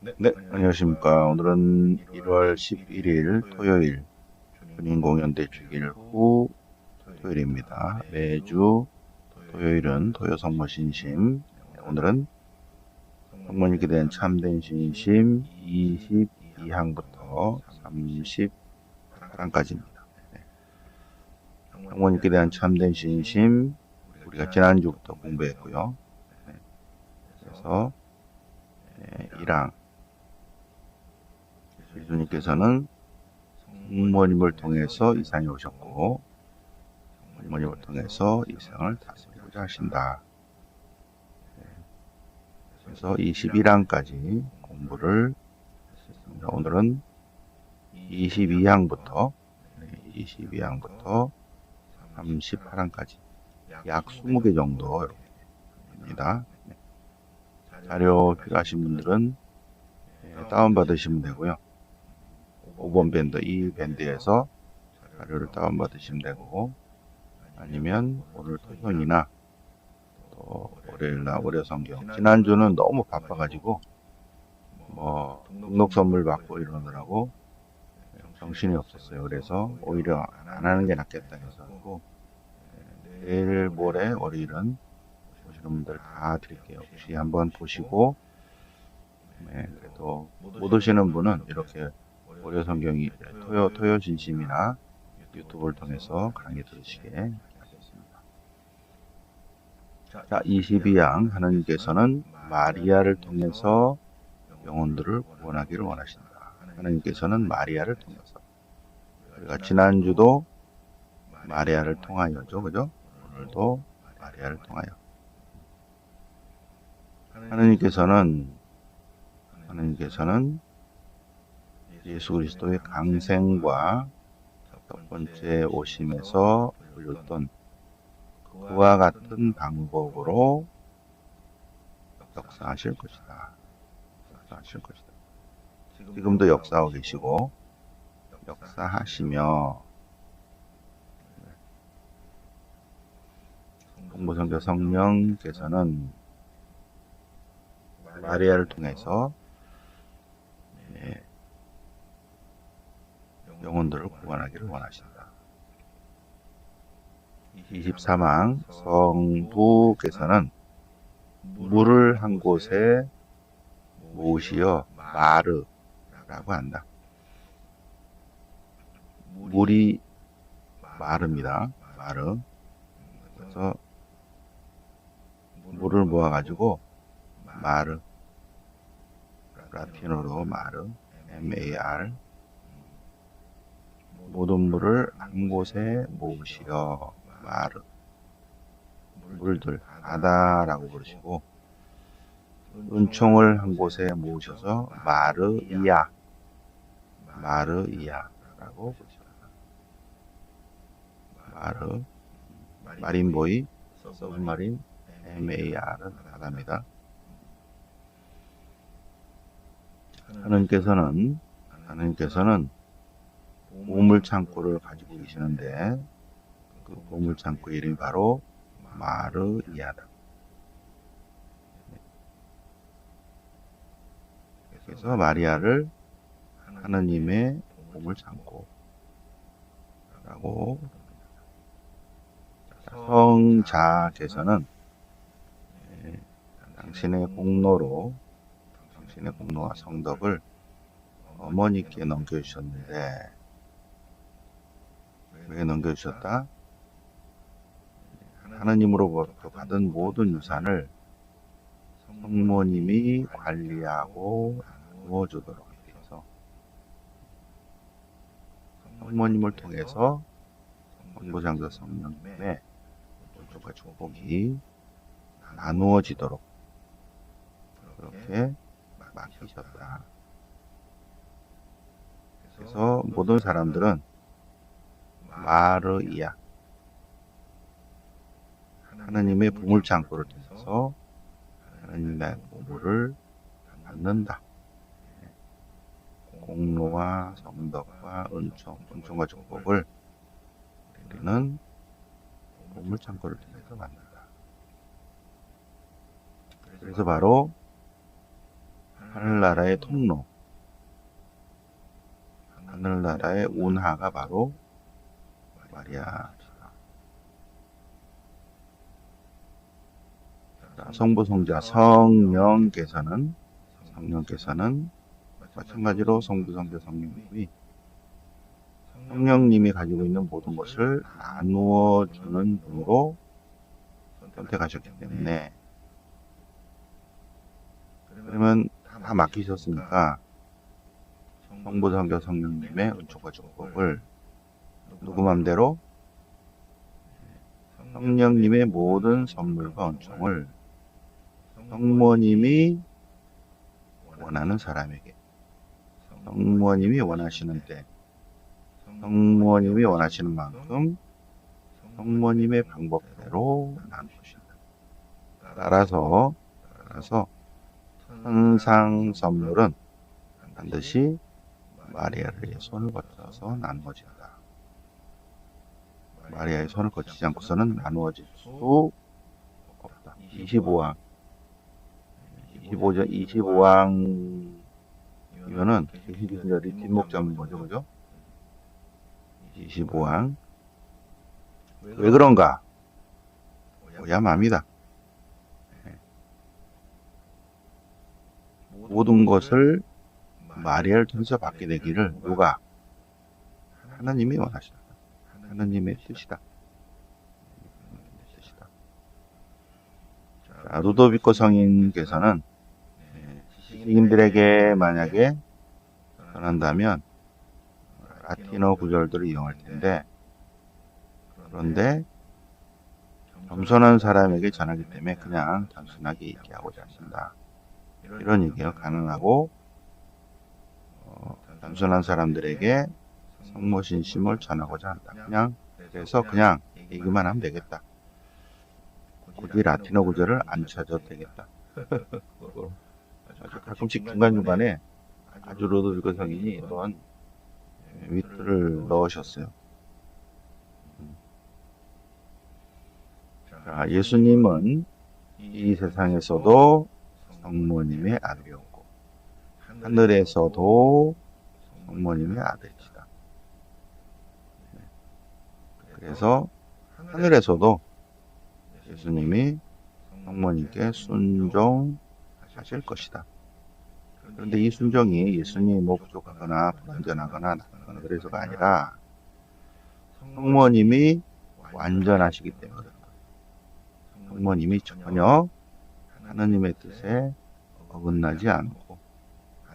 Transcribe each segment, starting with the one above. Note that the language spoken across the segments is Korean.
네, 안녕하십니까. 오늘은 1월 11일 토요일 군인공연대 주일 후 토요일입니다. 매주 토요일은 토요성모신심, 오늘은 성모님께 대한 참된 신심 22항부터 38항까지입니다. 성모님께 대한 참된 신심 우리가 지난주부터 공부했고요. 그래서 1항 예수님께서는 성모님을 통해서 이 상에 오셨고 성모님을 통해서 이 세상을 다스리고자 하신다. 그래서 21항까지 공부를 했습니다. 오늘은 22항부터 38항까지 약 20개 정도 입니다. 자료 필요하신 분들은 다운받으시면 되고요. 5번 밴드, 이 밴드에서 자료를 다운받으시면 되고, 아니면 오늘 토요일이나 또 월요일날 월요성경, 지난주는 너무 바빠가지고 뭐 등록 선물 받고 이러느라고 정신이 없었어요. 그래서 오히려 안 하는 게 낫겠다 해서 내일 모레 월요일은 보시는 분들 다 드릴게요. 혹시 한번 보시고 그래도 못 오시는 분은 이렇게 월요 성경이 토요 진심이나 유튜브를 통해서 강의 들으시게 하겠습니다. 자, 22항 하나님께서는 마리아를 통해서 영혼들을 구원하기를 원하신다. 하나님께서는 마리아를 통해서, 우리가 지난주도 마리아를 통하여죠, 그죠? 오늘도 마리아를 통하여. 하나님께서는 예수 그리스도의 강생과 첫 번째 오심에서 보였던 그와 같은 방법으로 역사하실 것이다. 지금도 역사하고 계시고 역사하시며, 동부선교 성령께서는 마리아를 통해서 영혼들을 구원하기를 원하신다. 23항 성부께서는 물을 한 곳에 모으시어 마르라고 한다. 물이 마릅니다. 마르. 그래서 물을 모아가지고 마르, 라틴어로 마르, MAR, 모든 물을 한 곳에 모으시어 마르, 물들, 바다라고 부르시고, 은총을 한 곳에 모으셔서 마르이아라고 부르십니다. 마르, 마린보이, 서브마린, MAR은 바다입니다. 하나님께서는 보물창고를 가지고 계시는데, 그 보물창고 이름이 바로 마르이아다. 그래서 마리아를 하느님의 보물창고라고 부릅니다. 성자께서는 당신의 공로와 성덕을 어머니께 넘겨주셨는데, 왜 넘겨주셨다? 하느님으로부터 받은 모든 유산을 성모님이 관리하고 나누어주도록 해서, 성모님을 통해서 성부장자 성령님의 은총과 축복이 나누어지도록 그렇게 맡기셨다. 그래서 모든 사람들은 마르이아, 하나님의 보물창고를 통해서 하나님의 보물을 받는다. 공로와 성덕과 은총과 축복을 우리는 보물창고를 통해서 받는다. 그래서 바로 하늘나라의 통로, 하늘나라의 운하가 바로 마리아. 성부, 성자, 성령께서는 마찬가지로 성부, 성자, 성령님이 성령님이 가지고 있는 모든 것을 나누어 주는 분으로 선택하셨기 때문에, 그러면 다 맡기셨으니까 성부, 성자, 성령님의 은총과 축복을 누구 맘대로 성령님의 모든 선물과 은총을 성모님이 원하는 사람에게, 성모님이 원하시는 때, 성모님이 원하시는 만큼 성모님의 방법대로 나누십니다. 따라서 천상 선물은 반드시 마리아의 손을 거쳐서 나누어진다. 마리아의 손을 거치지 않고서는 나누어질 수 없다. 25왕이면은 계시기순절이 뒷목 잡는 거죠, 그죠? 25왕. 왜 그런가? 오야맘이다. 모든 것을 마리아를 통해서 받게 되기를 누가? 하나님이 원하시다. 하나님의 뜻이다. 자, 루도비코 성인께서는 시인들에게 만약에 전한다면 라틴어 구절들을 이용할 텐데, 그런데 겸손한 사람에게 전하기 때문에 그냥 단순하게 얘기하고자 하신다. 이런 얘기예요. 가난하고 단순한 사람들에게 성모신심을 전하고자 한다. 그래서 그냥 얘기만 하면 되겠다. 굳이 라틴어 구절을 안 찾아도 되겠다. 아주 가끔씩 중간중간에 아주 루도비코 성인이 이런 위트를 넣으셨어요. 자, 예수님은 이 세상에서도 성모님의 아들이었고 하늘에서도 성모님의 아들이시다. 그래서 하늘에서도 예수님이 성모님께 순종하실 것이다. 그런데 이 순종이 예수님이 뭐 부족하거나 불완전하거나 나거나 그래서가 아니라 성모님이 완전하시기 때문에 그렇다. 성모님이 전혀 하느님의 뜻에 어긋나지 않고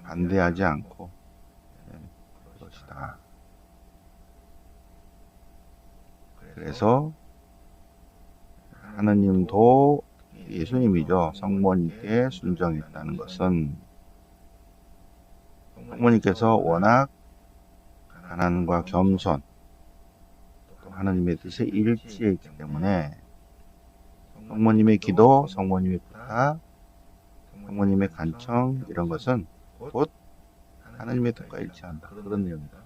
반대하지 않고 그것이다. 그래서 하느님도 예수님이죠. 성모님께 순종했다는 것은 성모님께서 워낙 가난과 겸손 또 하느님의 뜻에 일치했기 때문에 성모님의 기도, 성모님의 부탁, 성모님의 간청 이런 것은 곧 하느님의 뜻과 일치한다. 그런 내용입니다.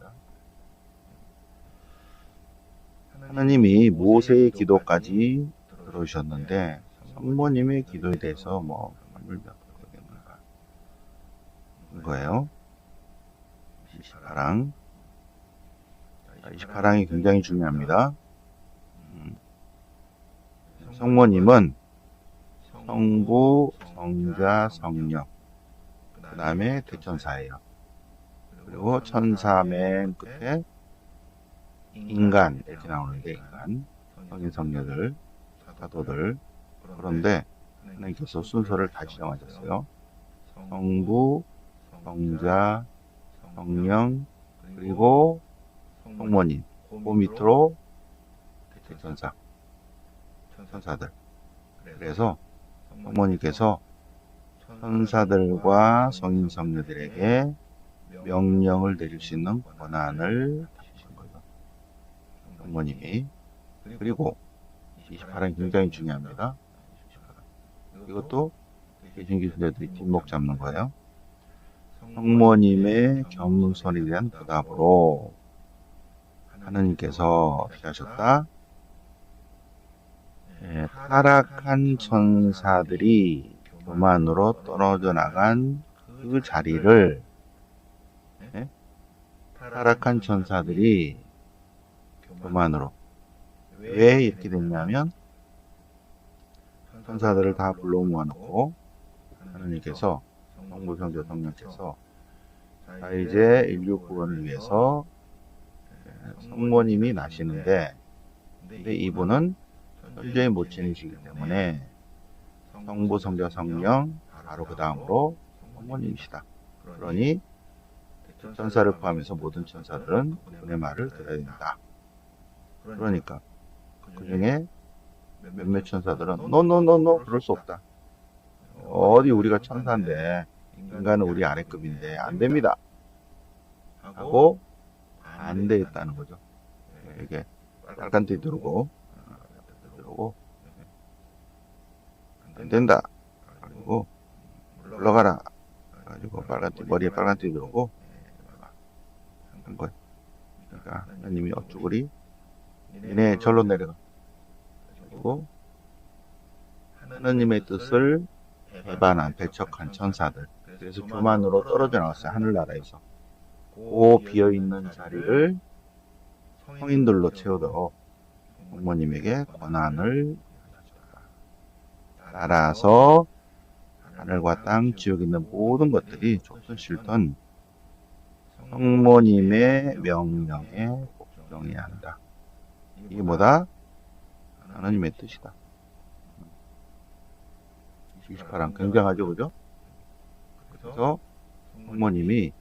하느님이 모세의 기도까지 들어오셨는데 성모님의 기도에 대해서 뭐 말을 몇 하겠는가 거예요. 28항. 28항이 굉장히 중요합니다. 성모님은 성부, 성자, 성령, 그 다음에 대천사예요. 그리고 천사 맨 끝에 인간 이렇게 나오는데, 인간, 성인, 성녀들, 사도들. 그런데 하나님께서 순서를 다시 정하셨어요. 성부, 성자, 성령, 그리고 성모님, 그 밑으로 대천사, 천사들. 그래서 성모님께서 천사들과 성인 성녀들에게 명령을 내릴 수 있는 권한을 주신 거예요. 성모님이. 그리고 28항이 굉장히 중요합니다. 이것도 개신교신자들이 뒷목 잡는 거예요. 성모님의 겸손에 대한 보답으로 하느님께서 피하셨다. 타락한 천사들이 교만으로 떨어져 나간 그 자리를 타락한 천사들이 교만으로, 왜 이렇게 됐냐면 천사들을 다 불러 모아놓고 하느님께서 성부, 성자, 성령께서 자 이제 인류 구원을 위해서 성모님이 나시는데, 근데 이분은 현재의 모친이시기 때문에 성부, 성자, 성령 바로 그 다음으로 성모님이시다. 그러니 천사를 포함해서 모든 천사들은 그분의 말을 들어야 된다. 그러니까 그 중에 몇몇 천사들은 노 그럴 수 없다. 어디 우리가 천사인데 인간은 우리 아래급인데 안 됩니다 하고 반대했다는 거죠. 이게 빨간띠 들고 안 된다. 그리고 물러가라. 가지고 빨간띠, 머리에 빨간띠 들고 한 거예요. 그러니까 하나님이 어쭈구리 니네 절로 내려가. 그리고 하나님의 뜻을 배반한, 배척한 천사들. 그래서 교만으로 떨어져 나왔어요. 하늘나라에서. 그 비어있는 자리를 성인들로 채우도록 성모님에게 권한을 주셨다. 따라서 하늘과 땅, 지옥에 있는 모든 것들이 좋든 싫든 성모님의 명령에 복종해야 한다. 이게 뭐다? 하나님의 뜻이다. 28항 굉장하죠, 그죠? 그래서 성모님이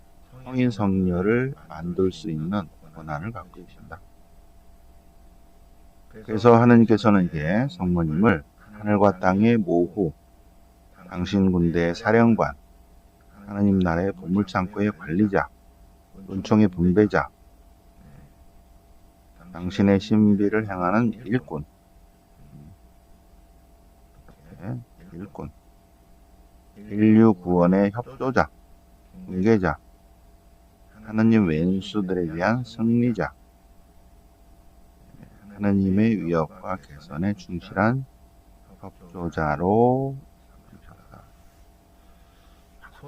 성인 성녀를 만들 수 있는 권한을 갖고 계신다. 그래서 하나님께서는 이게 성모님을 하늘과 땅의 모후, 당신 군대의 사령관, 하나님 나라의 보물창고의 관리자, 은총의 분배자, 당신의 신비를 행하는 일꾼, 일꾼, 인류 구원의 협조자, 중개자, 하나님 왼수들에 대한 승리자, 하나님의 위협과 개선에 충실한 협조자로 삼으셨다.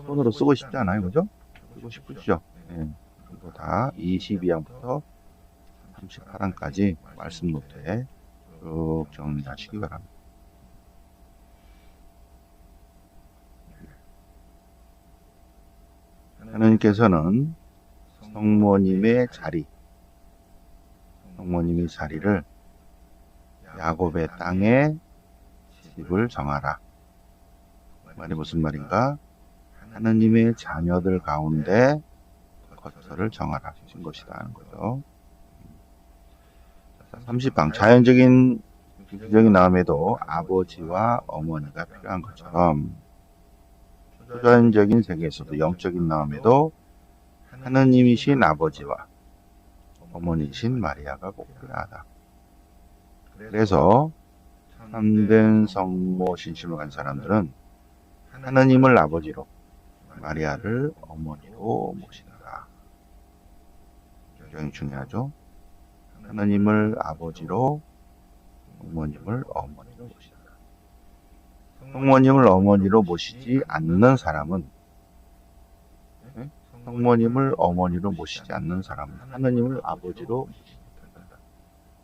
손으로 쓰고 싶지 않아요, 그죠? 쓰고 싶으시죠? 그리고 다 22항부터 38항까지 말씀 노트에 쭉 정리하시기 바랍니다. 하나님께서는 성모님의 자리를 야곱의 땅에 집을 정하라. 말이 무슨 말인가? 하나님의 자녀들 가운데 거처를 정하라 하신 것이다 하는 거죠. 30방 자연적인 기적인 나음에도 아버지와 어머니가 필요한 것처럼 초자연적인 세계에서도 영적인 나음에도 하느님이신 아버지와 어머니이신 마리아가 꼭 필요하다. 그래서 참된 성모 신심을 간 사람들은 하느님을 아버지로 마리아를 어머니로 모신다. 굉장히 중요하죠. 하느님을 아버지로 성모님을 어머니로 모신다. 성모님을 어머니로 모시지 않는 사람은 성모님을 어머니로 모시지 않는 사람은 하느님을 아버지로 모시지 못한다.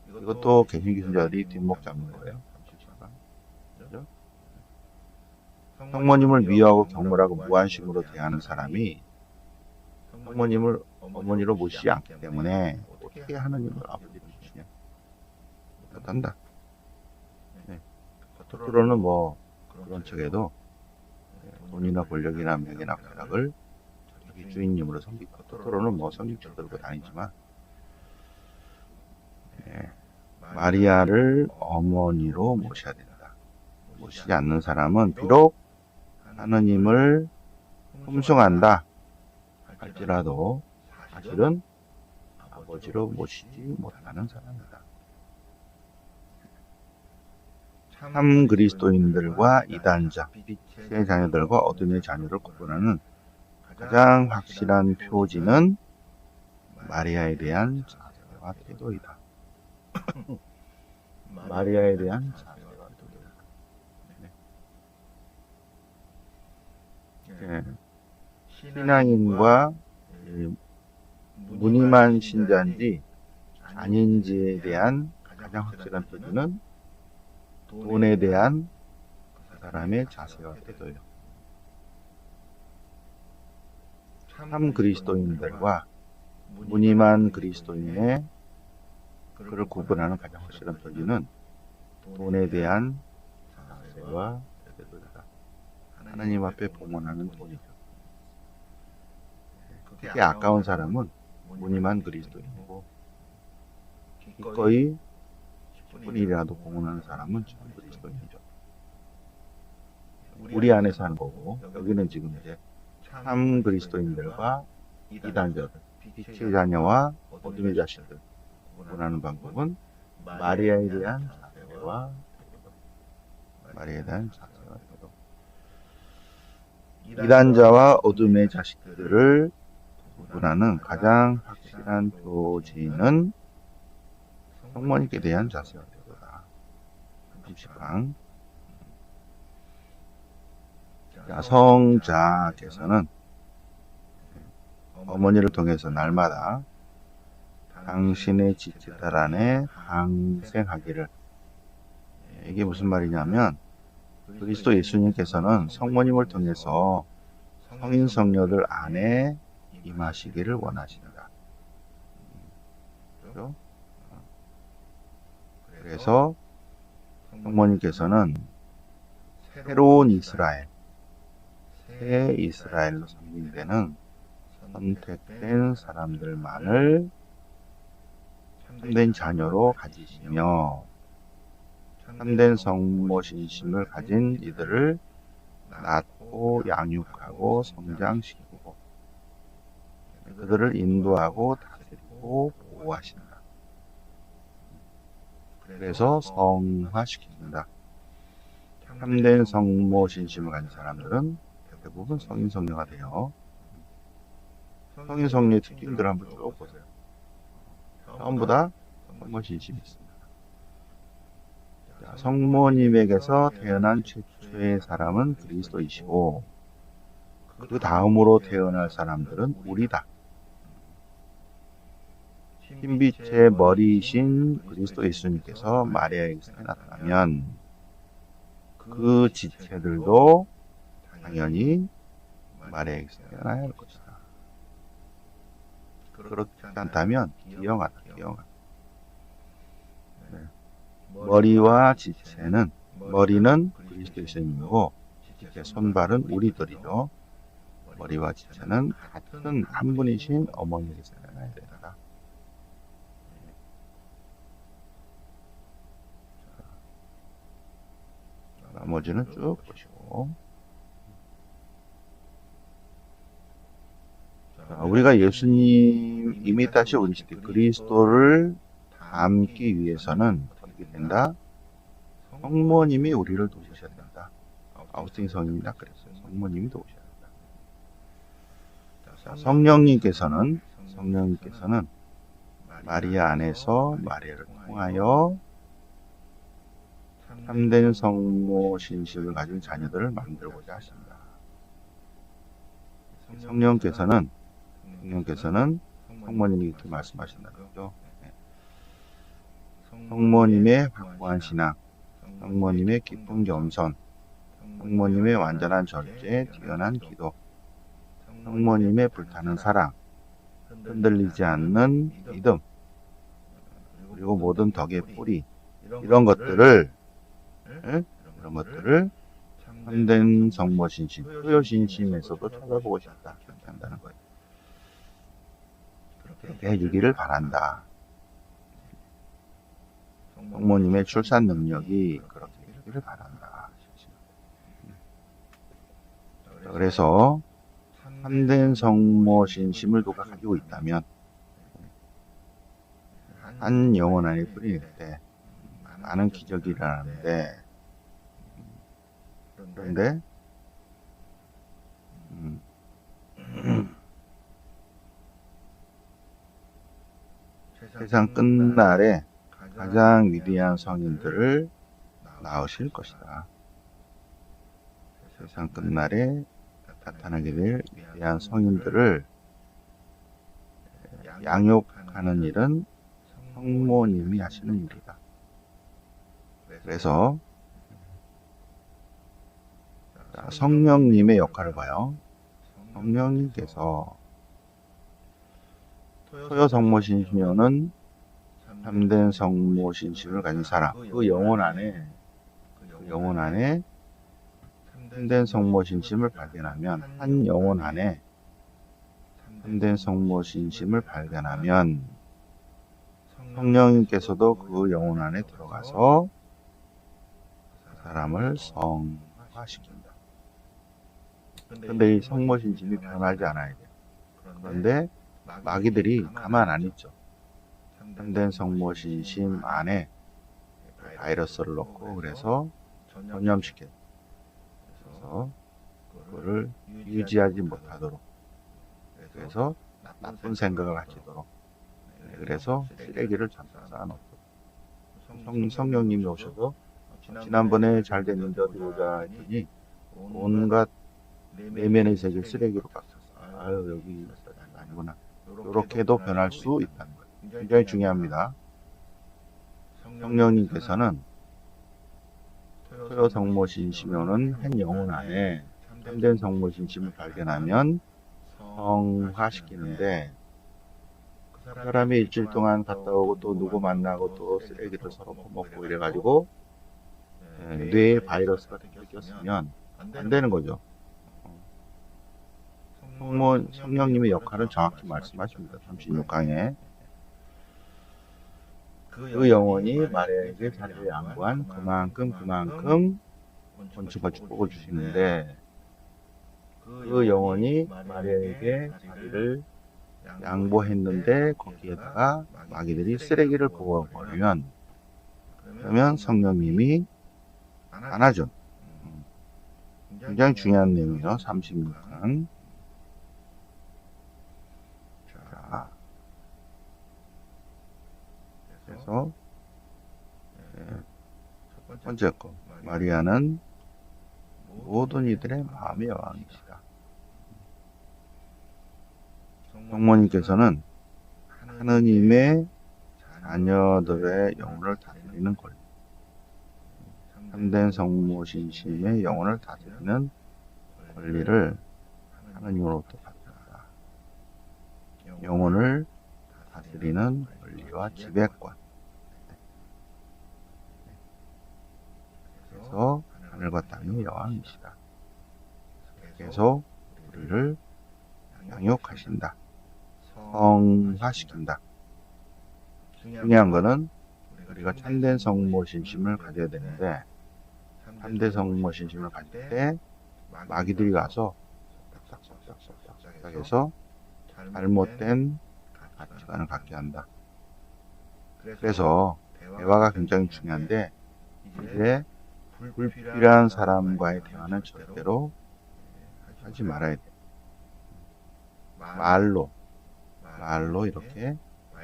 이것도 개신교신자들이 뒷목 잡는 거예요. 그렇죠? 성모님을 미워하고 경멸하고 무관심으로 대하는 사람이 성모님을 어머니로 모시지 않기 때문에 어떻게 하느님을 아버지로 모시냐? 못한다. 겉으로는 뭐 그런 척해도 돈이나 권력이나 명예나 쾌락을 주인님으로 섬기고 겉으로는 뭐 섬김쳐 들고 다니지만 마리아를 어머니로 모셔야 된다. 모시지 않는 사람은 비록 하느님을 흠숭한다 할지라도 사실은 아버지로 모시지 못하는 사람이다. 참 그리스도인들과 이단자, 빛의 자녀들과 어둠의 자녀를 구분하는 가장 확실한 표지는 마리아에 대한 자세와 태도이다. 마리아에 대한 자세와 태도이다. 신앙인과 무늬만 신자인지 아닌지에 대한 가장 확실한 표준은 돈에 대한 그 사람의 자세와 태도예요. 참 그리스도인들과 무늬만 그리스도인의 그를 구분하는 가장 확실한 표준은 돈에 대한 자세와 태도다. 하나님 앞에 봉헌하는 돈이죠. 그게 아까운 사람은 무늬만 그리스도인이고 기꺼이 10분의 1이라도 봉헌하는 사람은 참 그리스도인이죠. 우리 안에 사는 거고 여기는 지금 이제 참 그리스도인들과 이단자들, 빛의 자녀와 어둠의 자식들 구분하는 방법은 마리아에 대한 자세와 마리아에 대한 자세와 태도. 이단자와 어둠의 자식들을 구분하는 가장 확실한 표지는 성모님께 대한 자세와 태도다. 30강. 성자께서는 어머니를 통해서 날마다 당신의 지체들 안에 항생하기를. 이게 무슨 말이냐면 그리스도 예수님께서는 성모님을 통해서 성인 성녀들 안에 임하시기를 원하신다. 그렇죠? 그래서 성모님께서는 새로운 이스라엘, 새 이스라엘로 상징되는 선택된 사람들만을 참된 자녀로 가지시며 참된 성모 신심을 가진 이들을 낳고 양육하고 성장시키고 그들을 인도하고 다스리고 보호하신다. 그래서 성화시킨다. 참된 성모 신심을 가진 사람들은 대부분 성인 성녀가 돼요. 성인 성녀의 특징들 한번 쭉 보세요. 전부 다 성모 신심이 있습니다. 자, 성모님에게서 태어난 최초의 사람은 그리스도이시고 그 다음으로 태어날 사람들은 우리다. 흰빛의 머리이신 그리스도 예수님께서 마리아에게서 나타나면 그 지체들도 당연히 마리아에게서 태어나야 할 것이다. 그렇지 않다면 기형하다. 네. 머리와 지체는 머리는 그리스도 예수님이고 지체 손발은 우리들이죠. 머리와 지체는 같은 한 분이신 어머니에게서 태어나야 된다. 나머지는 쭉 보시고. 자, 우리가 예수님 이미다시 오리시티 그리스도를 닮기 위해서는 어떻게 된다? 성모님이 우리를 도우셔야 된다. 아우스틴 성인이 딱 그랬어요. 성모님이 도우셔야 된다. 자, 성령님께서는 마리아 안에서 마리아를 통하여 참된 성모 신심을 가진 자녀들을 만들고자 하신다. 성령께서는 성모님이 이렇게 말씀하신다는 거죠. 성모님의 확고한 신앙, 성모님의 깊은 겸손, 성모님의 완전한 절제, 뛰어난 기도, 성모님의 불타는 사랑, 흔들리지 않는 믿음, 그리고 모든 덕의 뿌리, 이런 것들을 참된 성모신심, 효요신심에서도 찾아보고 싶다. 그렇게 한다는 거예요. 그렇게 해주기를 바란다. 성모님의 출산 능력이 그렇게 해주기를 바란다. 그래서 참된 성모신심을 누가 가지고 있다면 한 영혼 안에 뿌릴 때 많은 기적이 일어나는데 그런데 세상 끝날에 가장 위대한 성인들을 낳으실 것이다. 세상 끝날에 나타나게 될 위대한 성인들을 양육하는 일은 성모님이 하시는 일이다. 그래서 성령님의 역할을 봐요. 성령님께서 토요 성모신심요는 참된 성모신심을 가진 사람, 그 영혼 안에 참된 성모신심을 발견하면, 한 영혼 안에 참된 성모신심을 발견하면 성령님께서도 그 영혼 안에 들어가서 그 사람을 성화시킨다. 근데 이 성모신심이 변하지 않아야 돼요. 그런데 마귀들이 가만 안 있죠. 참된 성모신심 안에 바이러스를 넣고 그래서 전염시켜요. 그래서 그거를 유지하지 못하도록, 그래서 나쁜 생각을 하시도록, 그래서 쓰레기를 잔뜩 쌓아놓고, 성령님이 오셔도 지난번에 잘 됐는데 어디 보자 했더니 온갖 내면의 세계 쓰레기로 깎였어. 아유, 여기 아니구나. 이렇게도 변할 수 있다는 거예요. 굉장히 중요합니다. 성령님께서는 토요 성모신심요는 한 영혼 안에 참된 성모신심을 발견하면 성화시키는데, 그 사람이 일주일 동안 갔다 오고 또 누구 만나고 또 쓰레기를 서로 퍼먹고 이래가지고 뇌에 바이러스가 껴있으면 안 되는 거죠. 성령님의 역할은 정확히 말씀하십니다. 36강에 그 영혼이 마리아에게 자리를 양보한 그만큼 건축과 축복을 주시는데, 그 영혼이 마리아에게 자리를 양보했는데 거기에다가 마귀들이 쓰레기를 부어버리면, 그러면 성령님이 안아준, 굉장히 중요한 내용이죠. 36강. 자, 그래서 첫 번째 거, 마리아는 모든 이들의 마음의 여왕이시다. 성모님께서는 하느님의 자녀들의 영혼을 다스리는 권리, 참된 성모신심의 영혼을 다스리는 권리를 하느님으로부터 받았다. 영혼을 다스리는 권리와 지배권. 그래서 하늘과 땅의 여왕이시다. 그래서 우리를 양육하신다. 성화시킨다. 중요한 거는 우리가 참된 성모신심을 가져야 되는데, 참된 성모신심을 가질 때 마귀들이 가서 딱딱딱딱딱 해서 잘못된 가치관을 갖게 한다. 그래서 대화가 굉장히 중요한데, 이제 불필요한 사람과의 대화는 절대로 하지 말아야 돼. 말로 이렇게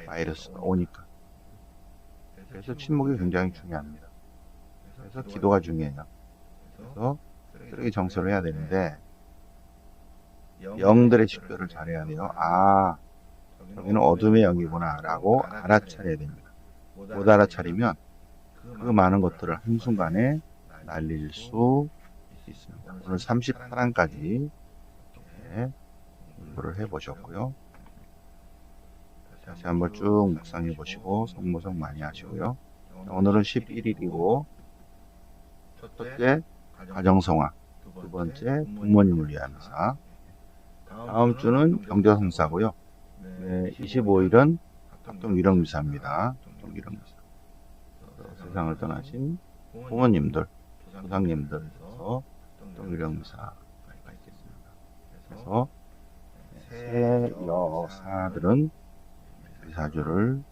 바이러스가 오니까. 그래서 침묵이 굉장히 중요합니다. 그래서 기도가 중요해요. 그래서 쓰레기 정서를 해야 되는데, 영들의 식별을 잘해야 돼요. 아, 여기는 어둠의 영이구나 라고 알아차려야 됩니다. 못 알아차리면 그 많은 것들을 한순간에 날릴 수 있습니다. 오늘 38항까지 이렇게 공부를 해보셨고요. 다시 한번 쭉 묵상해 보시고 성모성 많이 하시고요. 오늘은 11일이고, 첫째 가정성화, 두 번째 부모님을 위한 미사, 다음 주는 경제성사고요. 네, 25일은 합동위령미사입니다. 합동위령미사. 세상을 떠나신 부모님들, 조상님들에서 합동위령미사가 있겠습니다. 그래서 새 여사들은 미사주를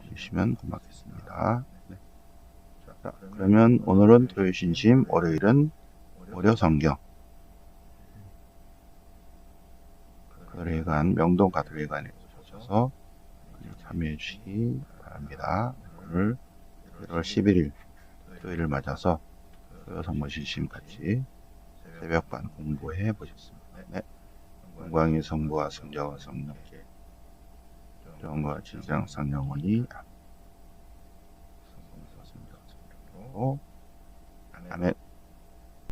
주시면 고맙겠습니다. 네. 자, 그러면 오늘은 토요신심, 월요일은 월요성경, 가톨릭관, 명동 가톨릭관에 오셔서 참여해 주시기 바랍니다. 오늘 1월 11일 토요일을 맞아서 토요 성모신심 같이 새벽반 공부해 보셨습니다. 다음에 영광의 성부와 성자와 성령께 영과 지장 성령원이